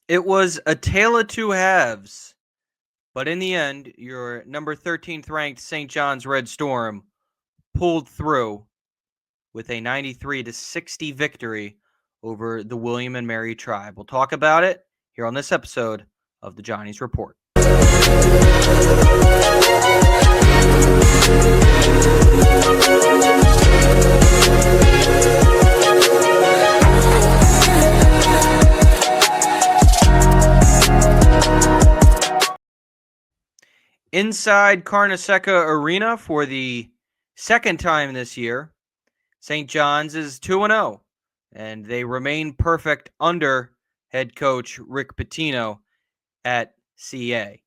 It was a tale of two halves, but in the end, your number 13th ranked St. John's Red Storm pulled through with a 93-60 victory over the William and Mary Tribe. We'll talk about it here on this episode of the Johnnies Report. Inside Carneseca Arena for the second time this year, St. John's is 2-0, and they remain perfect under head coach Rick Pitino at CA.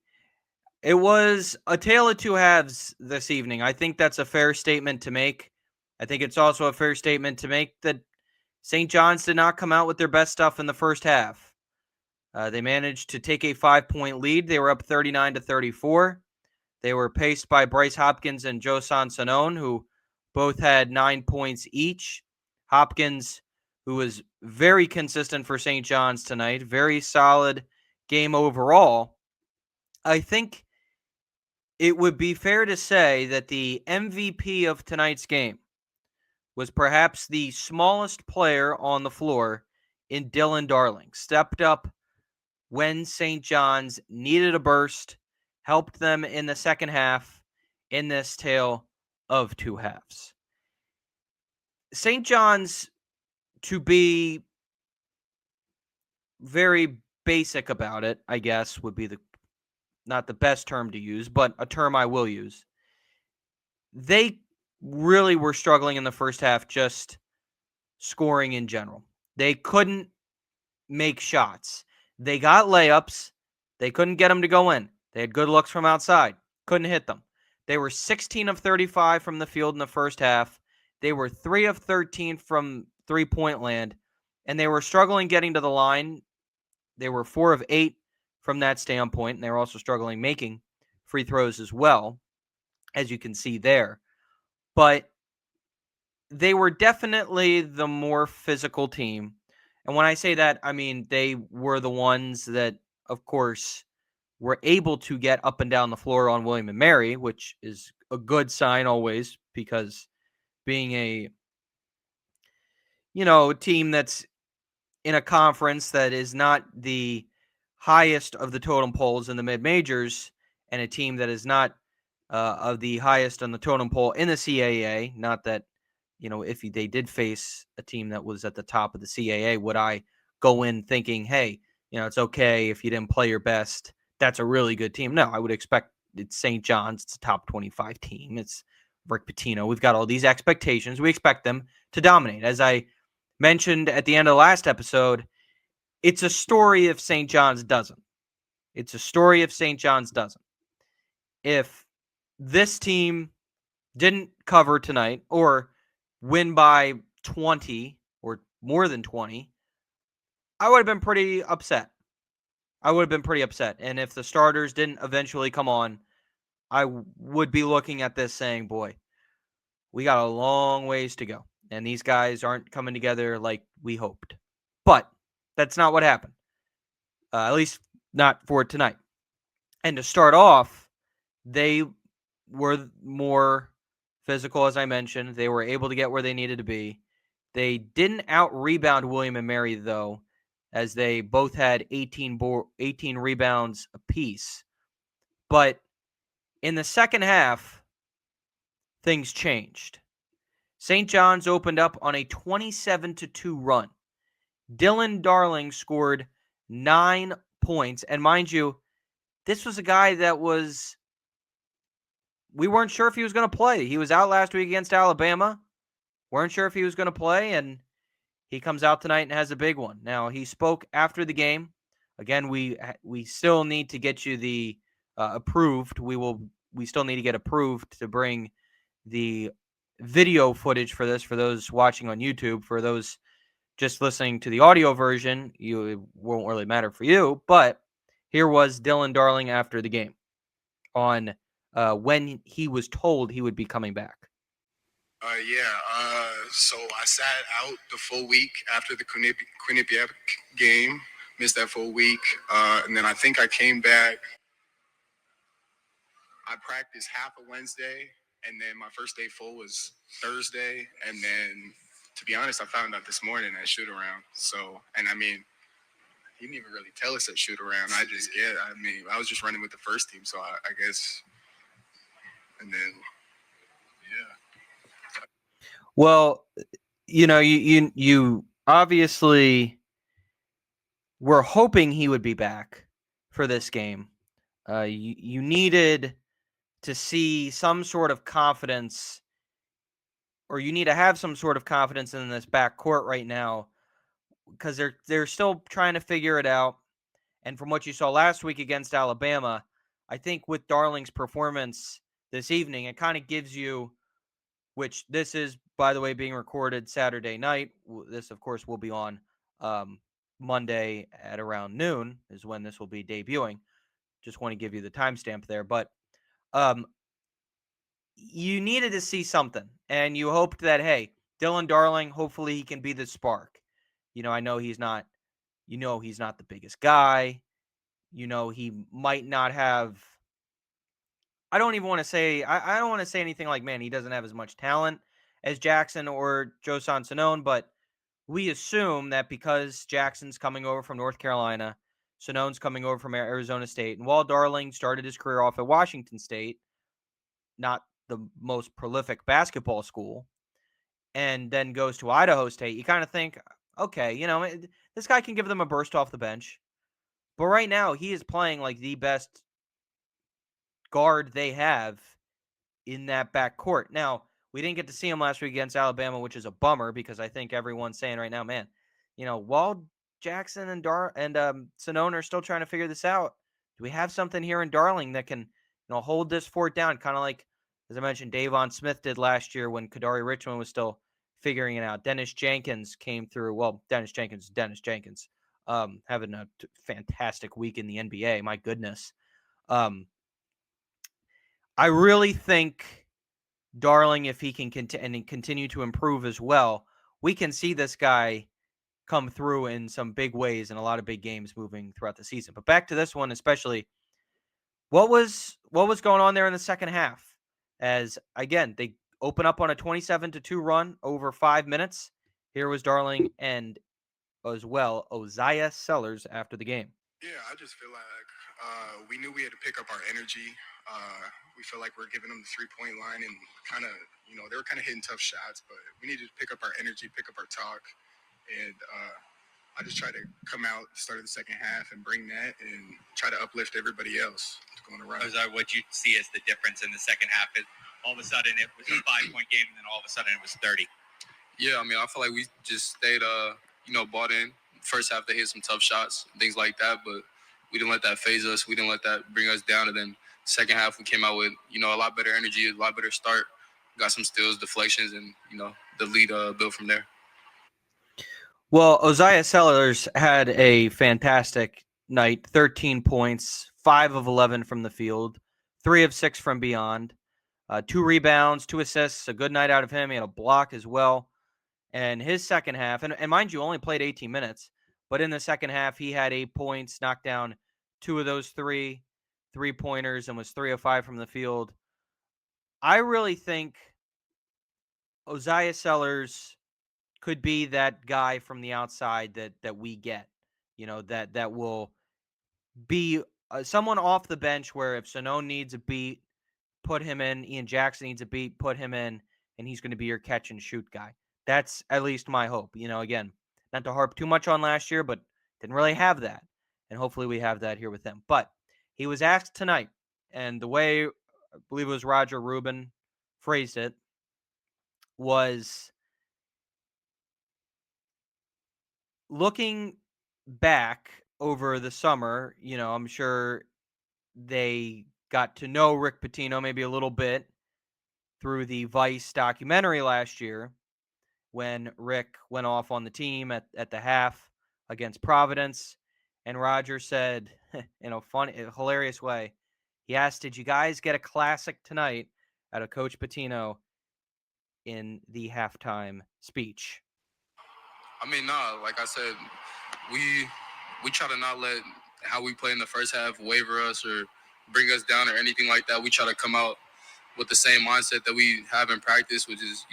It was a tale of two halves this evening. I think that's a fair statement to make. I think it's also a fair statement to make that St. John's did not come out with their best stuff in the first half. They managed to take a 5-point lead. They were up 39-34. They were paced by Bryce Hopkins and Joson Sanon, who both had 9 points each. Hopkins, who was very consistent for St. John's tonight, very solid game overall. I think it would be fair to say that the MVP of tonight's game was perhaps the smallest player on the floor in Dylan Darling. Stepped up when St. John's needed a burst, helped them in the second half in this tale of two halves. St. John's, to be very basic about it, I guess, would be not the best term to use, but a term I will use. They really were struggling in the first half just scoring in general. They couldn't make shots. They got layups. They couldn't get them to go in. They had good looks from outside. Couldn't hit them. They were 16 of 35 from the field in the first half. They were 3 of 13 from three-point land, and they were struggling getting to the line. They were 4 of 8 from that standpoint, and they were also struggling making free throws as well, as you can see there. But they were definitely the more physical team. And when I say that, I mean they were the ones that, of course, were able to get up and down the floor on William and Mary, which is a good sign always, because being a team that's in a conference that is not the highest of the totem poles in the mid-majors, and a team that is not of the highest on the totem pole in the CAA, not that, if they did face a team that was at the top of the CAA, would I go in thinking, hey, it's okay if you didn't play your best, that's a really good team? No, I would expect it's St. John's. It's a top 25 team. It's Rick Pitino. We've got all these expectations. We expect them to dominate. As I mentioned at the end of the last episode, it's a story if St. John's doesn't. It's a story if St. John's doesn't. If this team didn't cover tonight or win by 20 or more than 20, I would have been pretty upset. And if the starters didn't eventually come on, I would be looking at this saying, boy, we got a long ways to go. And these guys aren't coming together like we hoped. But that's not what happened. At least not for tonight. And to start off, they were more physical, as I mentioned. They were able to get where they needed to be. They didn't out-rebound William and Mary, though, as they both had 18 rebounds apiece. But in the second half, things changed. St. John's opened up on a 27-2 run. Dylan Darling scored 9 points. And mind you, this was a guy that we weren't sure if he was going to play. He was out last week against Alabama. Weren't sure if he was going to play, and he comes out tonight and has a big one. Now, he spoke after the game. Again, we still need to get you the approved. We still need to get approved to bring the video footage for this, for those watching on YouTube. For those just listening to the audio version, it won't really matter for you. But here was Dylan Darling after the game on when he was told he would be coming back. So I sat out the full week after the Quinnipiac game missed that full week. And then I think I came back. I practiced half of Wednesday, and then my first day full was Thursday. And then, to be honest, I found out this morning at shoot around. So, and I mean, he didn't even really tell us at shoot around. I was just running with the first team. So I guess, and then, yeah. Well, you obviously were hoping he would be back for this game. You needed to see some sort of confidence, or you need to have some sort of confidence in this backcourt right now, because they're still trying to figure it out. And from what you saw last week against Alabama, I think with Darling's performance this evening, it kind of gives you, which this is, by the way, being recorded Saturday night. This, of course, will be on Monday at around noon is when this will be debuting. Just want to give you the timestamp there. But you needed to see something, and you hoped that, hey, Dylan Darling, hopefully he can be the spark. I know he's not the biggest guy. He might not have, I don't even want to say, I don't want to say anything like, man, he doesn't have as much talent as Jackson or Joson Sanon, but we assume that because Jackson's coming over from North Carolina, Sanon's coming over from Arizona State, and while Darling started his career off at Washington State, not the most prolific basketball school, and then goes to Idaho State, you kind of think, okay, this guy can give them a burst off the bench. But right now, he is playing like the best guard they have in that backcourt. Now, we didn't get to see him last week against Alabama, which is a bummer because I think everyone's saying right now, man, while Jackson and Sanon are still trying to figure this out, do we have something here in Darling that can, hold this fort down? Kind of like, as I mentioned, Davon Smith did last year when Kadari Richmond was still figuring it out. Dennis Jenkins came through. Well, Dennis Jenkins, having a fantastic week in the NBA. My goodness. I really think Darling, if he can continue to improve as well, we can see this guy come through in some big ways in a lot of big games moving throughout the season. But back to this one, especially, what was going on there in the second half? As again, they open up on a 27-2 run over 5 minutes. Here was Darling and as well Oziyah Sellers after the game. Yeah, I just feel like we knew we had to pick up our energy. We feel like we're giving them the 3-point line and kind of, they were kind of hitting tough shots, but we needed to pick up our energy, pick up our talk. And I just tried to come out, start of the second half and bring that and try to uplift everybody else going around. What you see as the difference in the second half is all of a sudden it was a 5-point game and then all of a sudden it was 30. Yeah, I mean, I feel like we just stayed, bought in. First half, they hit some tough shots, things like that, but we didn't let that phase us. We didn't let that bring us down. And then second half, we came out with, a lot better energy, a lot better start. Got some steals, deflections, and, the lead built from there. Well, Oziyah Sellers had a fantastic night. 13 points, 5 of 11 from the field, 3 of 6 from beyond, 2 rebounds, 2 assists, a good night out of him. He had a block as well. And his second half, and mind you, only played 18 minutes, but in the second half, he had 8 points, knocked down 2 of those 3 3-pointers, and was 3 of 5 from the field. I really think Oziyah Sellers could be that guy from the outside that we get, that will be someone off the bench where if Sanon needs a beat, put him in. Ian Jackson needs a beat, put him in, and he's going to be your catch and shoot guy. That's at least my hope. Again, not to harp too much on last year, but didn't really have that. And hopefully we have that here with him. But he was asked tonight, and the way I believe it was Roger Rubin phrased it was looking back over the summer, I'm sure they got to know Rick Pitino maybe a little bit through the Vice documentary last year when Rick went off on the team at the half against Providence. And Roger said, in a funny, hilarious way, he asked, did you guys get a classic tonight out of Coach Pitino in the halftime speech? I mean, like I said, we try to not let how we play in the first half waver us or bring us down or anything like that. We try to come out with the same mindset that we have in practice, which is,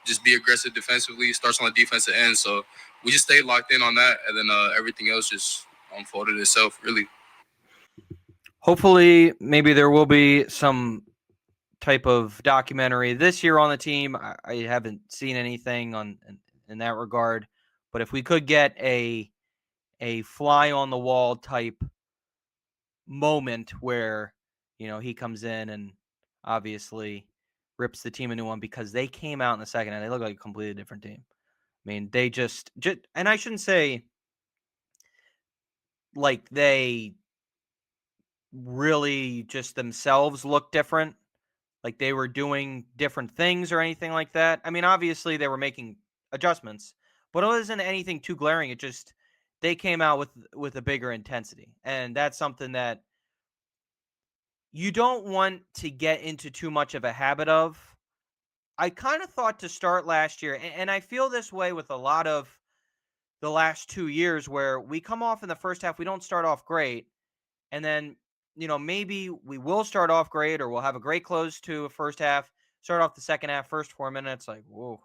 just be aggressive defensively. It starts on the defensive end. So we just stayed locked in on that, and then everything else just unfolded itself, really. Hopefully, maybe there will be some type of documentary this year on the team. I haven't seen anything in that regard, but if we could get a fly on the wall type moment where he comes in and obviously rips the team a new one, because they came out in the second and they look like a completely different team. I mean, they just and I shouldn't say like they really just themselves look different, like they were doing different things or anything like that. I mean, obviously they were making adjustments, but it wasn't anything too glaring. It just, they came out with a bigger intensity. And that's something that you don't want to get into too much of a habit of. I kind of thought to start last year, and I feel this way with a lot of the last 2 years, where we come off in the first half, we don't start off great, and then, maybe we will start off great, or we'll have a great close to a first half, start off the second half, first 4 minutes, like, whoa,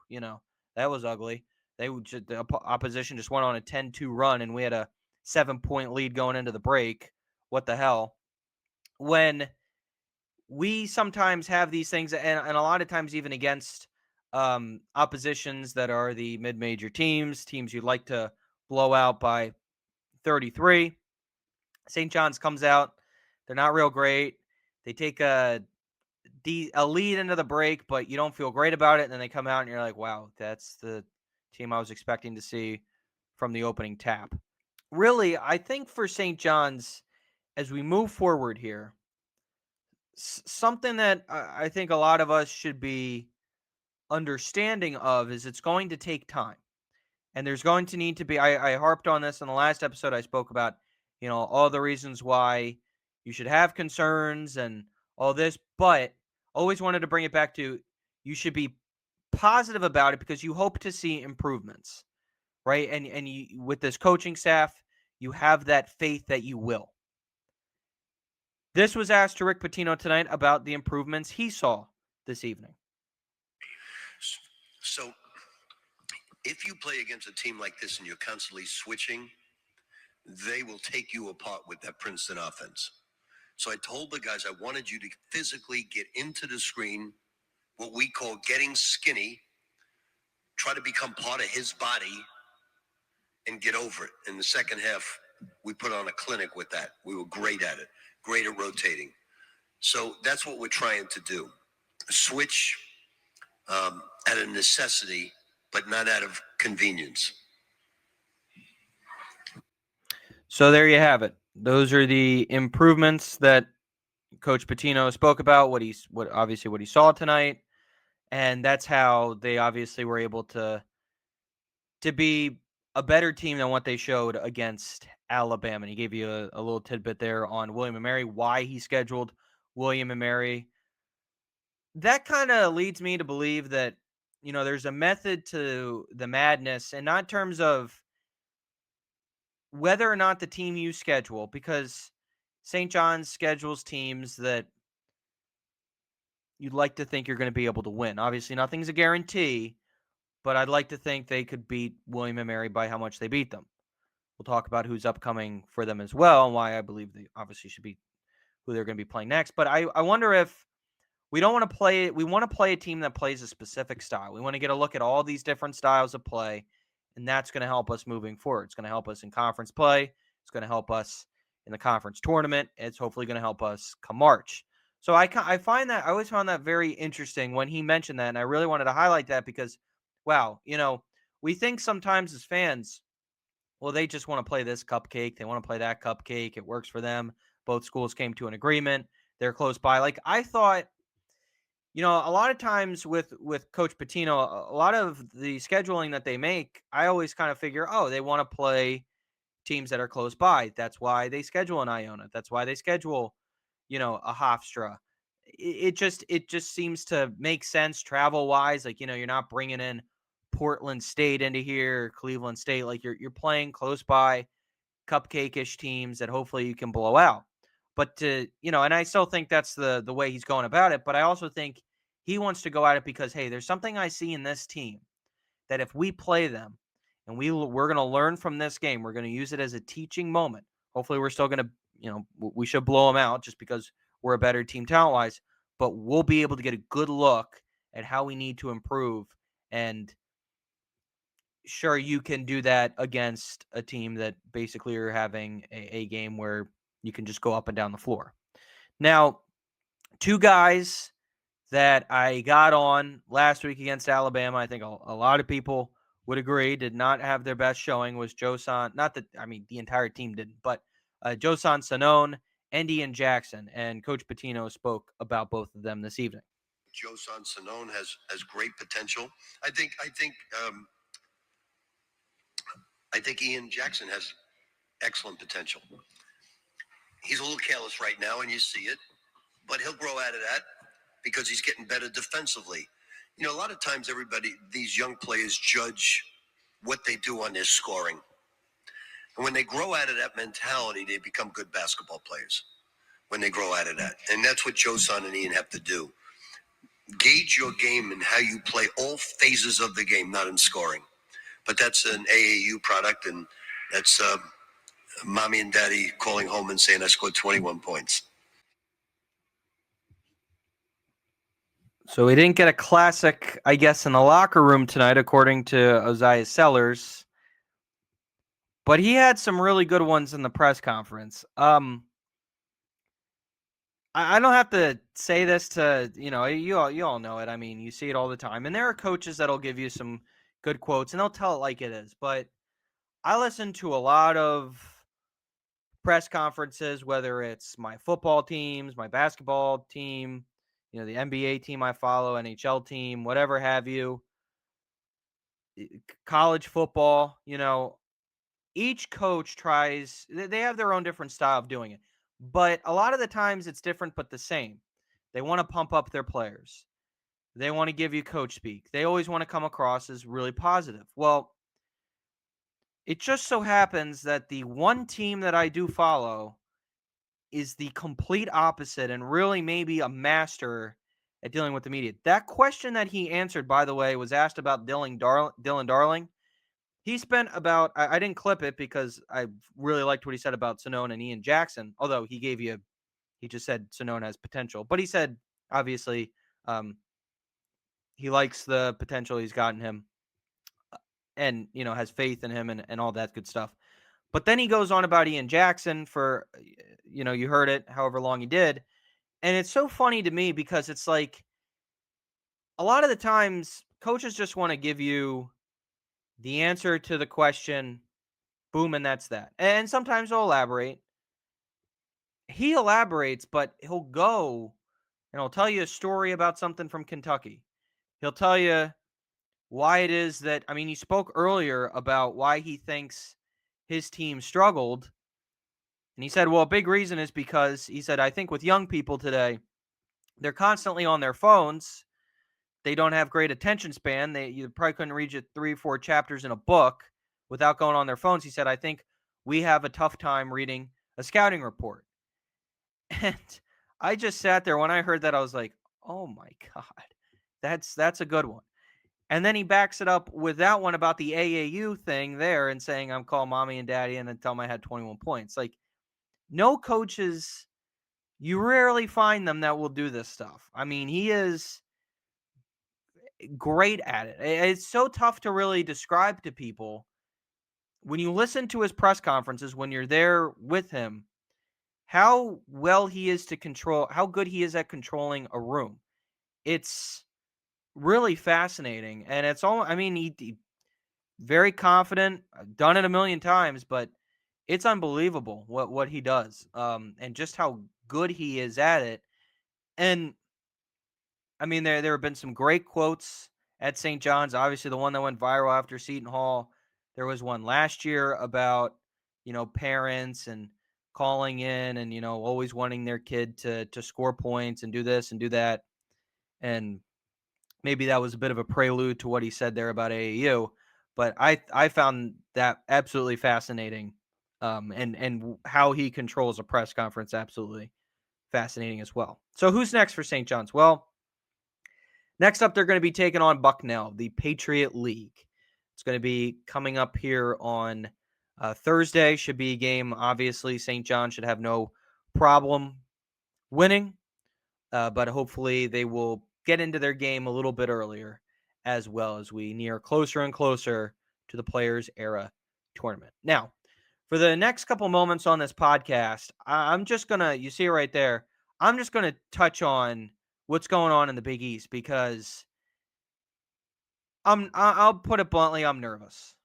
that was ugly. The opposition just went on a 10-2 run, and we had a 7-point lead going into the break. What the hell? When we sometimes have these things, and a lot of times even against oppositions that are the mid-major teams you'd like to blow out by 33. St. John's comes out. They're not real great. They take a lead into the break, but you don't feel great about it. And then they come out and you're like, wow, that's the team I was expecting to see from the opening tap. Really, I think for St. John's, as we move forward here, something that I think a lot of us should be understanding of is it's going to take time. And there's going to need to be, I harped on this in the last episode. I spoke about, all the reasons why you should have concerns and all this, but always wanted to bring it back to, you should be positive about it because you hope to see improvements, right? And you, with this coaching staff, you have that faith that you will. This was asked to Rick Pitino tonight about the improvements he saw this evening. So if you play against a team like this and you're constantly switching, they will take you apart with that Princeton offense. So I told the guys I wanted you to physically get into the screen, what we call getting skinny, try to become part of his body and get over it. In the second half, we put on a clinic with that. We were great at it, great at rotating. So that's what we're trying to do. Switch at a necessity, but not out of convenience. So there you have it. Those are the improvements that Coach Pitino spoke about, what he saw tonight, and that's how they obviously were able to be a better team than what they showed against Alabama. And he gave you a little tidbit there on William & Mary, why he scheduled William & Mary. That kind of leads me to believe that, there's a method to the madness, and not in terms of whether or not the team you schedule, because St. John's schedules teams that you'd like to think you're going to be able to win. Obviously, nothing's a guarantee, but I'd like to think they could beat William & Mary by how much they beat them. We'll talk about who's upcoming for them as well, and why I believe they obviously should be who they're going to be playing next. But I wonder if we don't want to play – we want to play a team that plays a specific style. We want to get a look at all these different styles of play, and that's going to help us moving forward. It's going to help us in conference play. It's going to help us in the conference tournament. It's hopefully going to help us come March. So I always found that very interesting when he mentioned that, and I really wanted to highlight that because, wow, we think sometimes as fans, well, they just want to play this cupcake. They want to play that cupcake. It works for them. Both schools came to an agreement. They're close by. Like, I thought, a lot of times with Coach Pitino, a lot of the scheduling that they make, I always kind of figure, they want to play teams that are close by. That's why they schedule an Iona. That's why they schedule, a Hofstra. It just seems to make sense travel-wise. Like, you're not bringing in Portland State into here, Cleveland State. Like, you're playing close by cupcake-ish teams that hopefully you can blow out. But and I still think that's the way he's going about it. But I also think he wants to go at it because, hey, there's something I see in this team that if we play them and we're going to learn from this game, we're going to use it as a teaching moment. Hopefully we're still going to, we should blow them out just because we're a better team talent-wise, but we'll be able to get a good look at how we need to improve. And sure, you can do that against a team that basically are having a game where you can just go up and down the floor. Now, two guys that I got on last week against Alabama, I think a lot of people would agree, did not have their best showing, was Joson. Not that, the entire team didn't, but Joson Sanon and Ian Jackson. And Coach Pitino spoke about both of them this evening. Joson Sanon has great potential. I think Ian Jackson has excellent potential. He's a little careless right now, and you see it, but he'll grow out of that because he's getting better defensively. A lot of times these young players judge what they do on their scoring. And when they grow out of that mentality, they become good basketball players when they grow out of that. And that's what Joson and Ian have to do. Gauge your game and how you play all phases of the game, not in scoring. But that's an AAU product, and that's mommy and daddy calling home and saying, I scored 21 points. So we didn't get a classic, I guess, in the locker room tonight, according to Oziyah Sellers. But he had some really good ones in the press conference. I don't have to say this to, you all know it. You see it all the time. And there are coaches that'll give you some good quotes, and they'll tell it like it is. But I listen to a lot of press conferences, whether it's my football teams, my basketball team, the NBA team I follow, NHL team, whatever have you, college football, each coach tries, they have their own different style of doing it. But a lot of the times it's different but the same. They want to pump up their players. They want to give you coach speak. They always want to come across as really positive. Well, it just so happens that the one team that I do follow is the complete opposite and really maybe a master at dealing with the media. That question that he answered, by the way, was asked about Dylan Darling. He spent about, I didn't clip it because I really liked what he said about Sanon and Ian Jackson, although he just said Sanon has potential. But he said, obviously, he likes the potential he's gotten him and, has faith in him and all that good stuff. But then he goes on about Ian Jackson for, you heard it, however long he did. And it's so funny to me because it's like a lot of the times coaches just want to give you the answer to the question, boom, and that's that. And sometimes they'll elaborate. He elaborates, but he'll go and he'll tell you a story about something from Kentucky. He'll tell you why it is that, he spoke earlier about why he thinks his team struggled. And he said, well, a big reason is because, he said, I think with young people today, they're constantly on their phones. They don't have great attention span. You probably couldn't read 3 or 4 chapters in a book without going on their phones. He said, I think we have a tough time reading a scouting report. And I just sat there. When I heard that, I was like, oh my God, that's a good one. And then he backs it up with that one about the AAU thing there and saying, I'm calling mommy and daddy and then tell them I had 21 points. Like, no coaches, you rarely find them that will do this stuff. He is great at it. It's so tough to really describe to people. When you listen to his press conferences, when you're there with him, how well he is to control, how good he is at controlling a room. It's really fascinating. And it's all, he very confident, done it a million times, but it's unbelievable what he does. And just how good he is at it. And there have been some great quotes at St. John's. Obviously, the one that went viral after Seton Hall. There was one last year about, parents and calling in and, always wanting their kid to score points and do this and do that. And maybe that was a bit of a prelude to what he said there about AAU. But I found that absolutely fascinating and how he controls a press conference, absolutely fascinating as well. So who's next for St. John's? Well, next up, they're going to be taking on Bucknell, the Patriot League. It's going to be coming up here on Thursday. Should be a game. Obviously, St. John should have no problem winning, but hopefully they will get into their game a little bit earlier as well as we near closer and closer to the Players Era tournament. Now, for the next couple moments on this podcast, I'm just going to, you see it right there, I'm just going to touch on what's going on in the Big East because I'll put it bluntly, I'm nervous.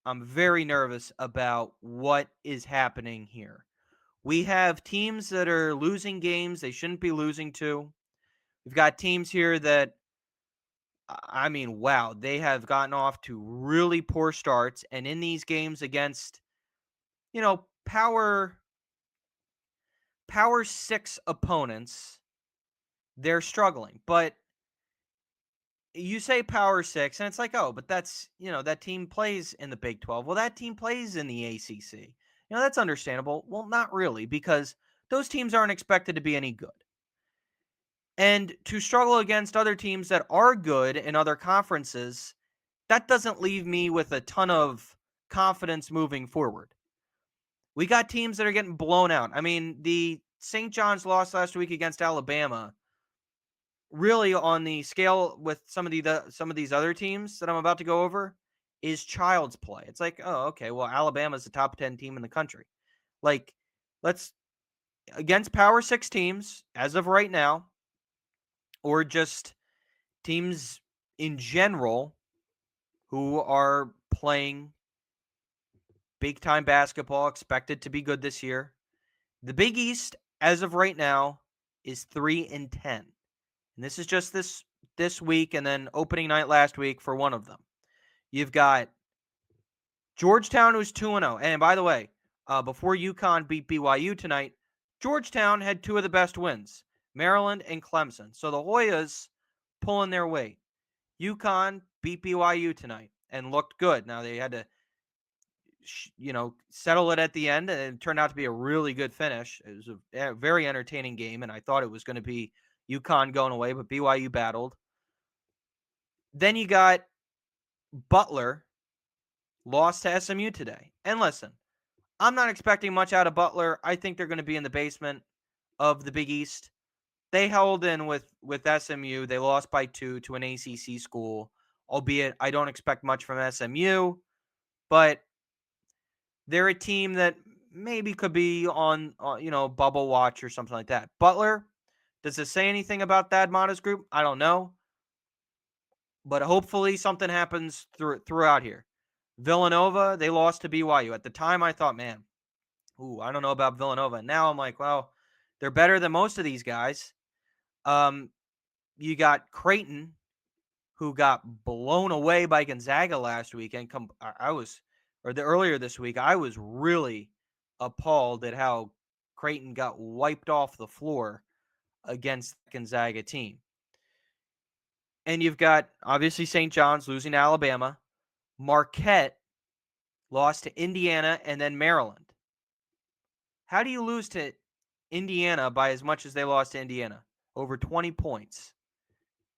I'm very nervous about what is happening here. We have teams that are losing games they shouldn't be losing to. We've got teams here that, I mean, wow, they have gotten off to really poor starts. And in these games against, power 6 opponents, they're struggling. But you say power 6, and it's like, oh, but that's, that team plays in the Big 12. Well, that team plays in the ACC. That's understandable. Well, not really, because those teams aren't expected to be any good. And to struggle against other teams that are good in other conferences, that doesn't leave me with a ton of confidence moving forward. We got teams that are getting blown out. I mean, the St. John's loss last week against Alabama, really on the scale with some of these other teams that I'm about to go over, is child's play. It's like, oh, okay, well, Alabama's the top 10 team in the country. Like, let's, against Power 6 teams, as of right now, or just teams in general who are playing big-time basketball, expected to be good this year. The Big East, as of right now, is 3-10. And this is just this week and then opening night last week for one of them. You've got Georgetown, who's 2-0. And by the way, before UConn beat BYU tonight, Georgetown had 2 of the best wins, Maryland and Clemson. So the Hoyas pulling their weight. UConn beat BYU tonight and looked good. Now they had to, settle it at the end, and it turned out to be a really good finish. It was a very entertaining game, and I thought it was going to be UConn going away, but BYU battled. Then you got Butler, lost to SMU today. And listen, I'm not expecting much out of Butler. I think they're going to be in the basement of the Big East. They held in with SMU. They lost by 2 to an ACC school, albeit I don't expect much from SMU, but they're a team that maybe could be on bubble watch or something like that. Butler, does it say anything about Thad Matta's group? I don't know. But hopefully something happens throughout here. Villanova, they lost to BYU. At the time, I thought, man, I don't know about Villanova. And now I'm like, well, they're better than most of these guys. You got Creighton, who got blown away by Gonzaga last weekend. Earlier this week, I was really appalled at how Creighton got wiped off the floor against the Gonzaga team. And you've got, obviously, St. John's losing to Alabama. Marquette lost to Indiana and then Maryland. How do you lose to Indiana by as much as they lost to Indiana? Over 20 points.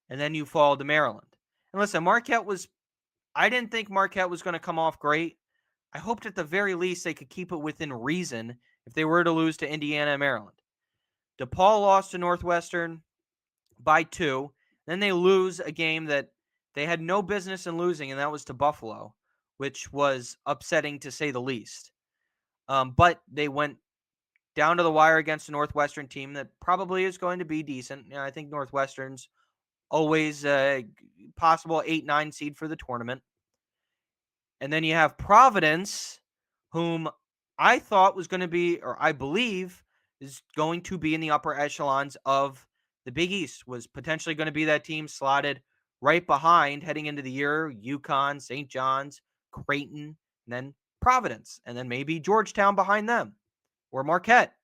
And then you fall to Maryland. And listen, I didn't think Marquette was going to come off great. I hoped at the very least they could keep it within reason if they were to lose to Indiana and Maryland. DePaul lost to Northwestern by 2. Then they lose a game that they had no business in losing, and that was to Buffalo, which was upsetting to say the least. But they went down to the wire against a Northwestern team that probably is going to be decent. I think Northwestern's always a possible 8-9 seed for the tournament. And then you have Providence, whom I thought was going to be, or I believe is going to be in the upper echelons of the Big East, was potentially going to be that team slotted right behind heading into the year, UConn, St. John's, Creighton, and then Providence, and then maybe Georgetown behind them, or Marquette.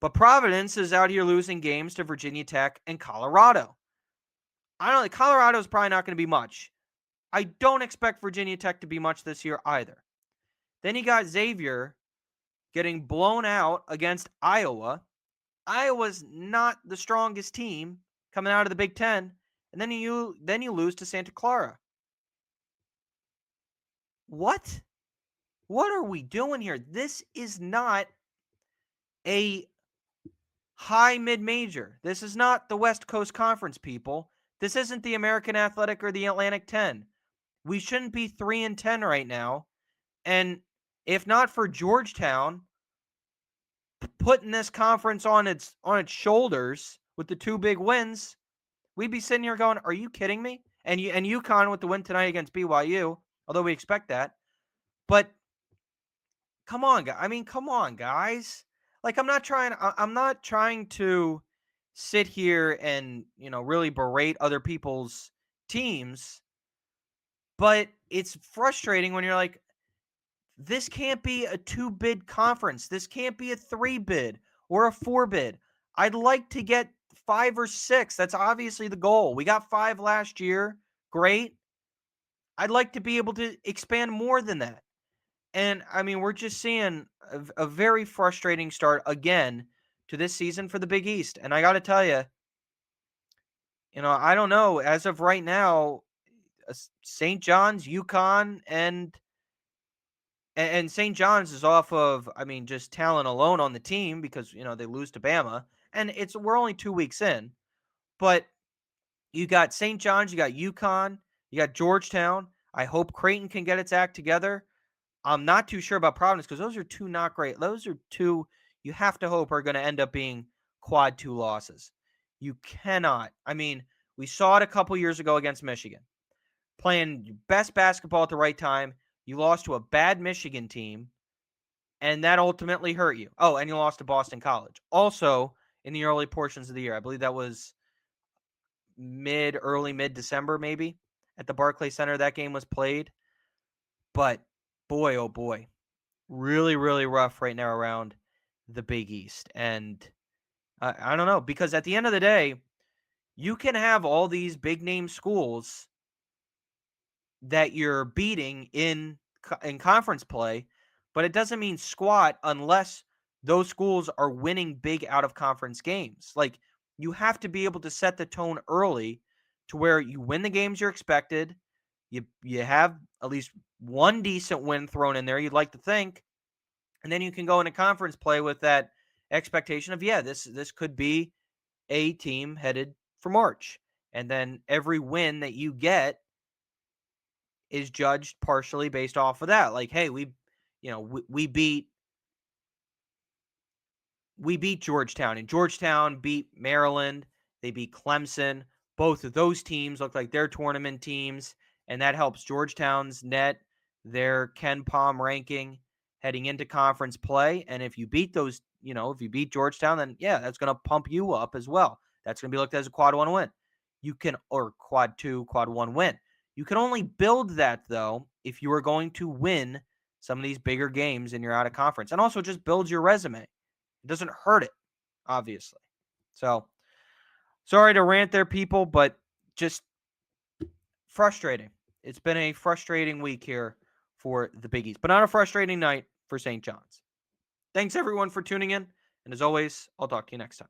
But Providence is out here losing games to Virginia Tech and Colorado. I don't know, Colorado's probably not going to be much. I don't expect Virginia Tech to be much this year either. Then you got Xavier getting blown out against Iowa. Iowa's not the strongest team coming out of the Big Ten, and then you lose to Santa Clara. What? What are we doing here? This is not a high mid-major. This is not the West Coast Conference, people. This isn't the American Athletic or the Atlantic 10. We shouldn't be 3-10 right now. And if not for Georgetown putting this conference on its shoulders with the 2 big wins, we'd be sitting here going, "Are you kidding me?" And UConn with the win tonight against BYU, although we expect that. But come on, guys. I mean, come on, guys. Like, I'm not trying to sit here and, really berate other people's teams, but it's frustrating when you're like, this can't be a 2-bid conference. This can't be a 3-bid or a 4-bid. I'd like to get 5 or 6. That's obviously the goal. We got 5 last year. Great. I'd like to be able to expand more than that. And, I mean, we're just seeing a very frustrating start again to this season for the Big East. And I got to tell you, I don't know. As of right now, St. John's, UConn, and St. John's is off of, just talent alone on the team because, they lose to Bama. And we're only 2 weeks in. But you got St. John's, you got UConn, you got Georgetown. I hope Creighton can get its act together. I'm not too sure about Providence because those are 2 not great. Those are 2 you have to hope are going to end up being quad 2 losses. You cannot. We saw it a couple years ago against Michigan. Playing best basketball at the right time. You lost to a bad Michigan team, and that ultimately hurt you. Oh, and you lost to Boston College. Also, in the early portions of the year, I believe that was early mid-December maybe, at the Barclays Center that game was played. But boy, oh boy, really, really rough right now around the Big East. And I don't know, because at the end of the day, you can have all these big-name schools that you're beating in conference play, but it doesn't mean squat unless those schools are winning big out-of-conference games. Like, you have to be able to set the tone early to where you win the games you're expected. You have at least one decent win thrown in there, you'd like to think, and then you can go into conference play with that expectation of, this could be a team headed for March. And then every win that you get is judged partially based off of that. Like, hey, we beat Georgetown, and Georgetown beat Maryland. They beat Clemson. Both of those teams look like they're tournament teams, and that helps Georgetown's net their Ken Pom ranking heading into conference play. And if you beat those, if you beat Georgetown, then that's going to pump you up as well. That's going to be looked at as a quad 1 win. Or quad 2, quad 1 win. You can only build that, though, if you are going to win some of these bigger games and you're out of conference. And also just build your resume. It doesn't hurt it, obviously. So, sorry to rant there, people, but just frustrating. It's been a frustrating week here for the Big East, but not a frustrating night for St. John's. Thanks, everyone, for tuning in. And as always, I'll talk to you next time.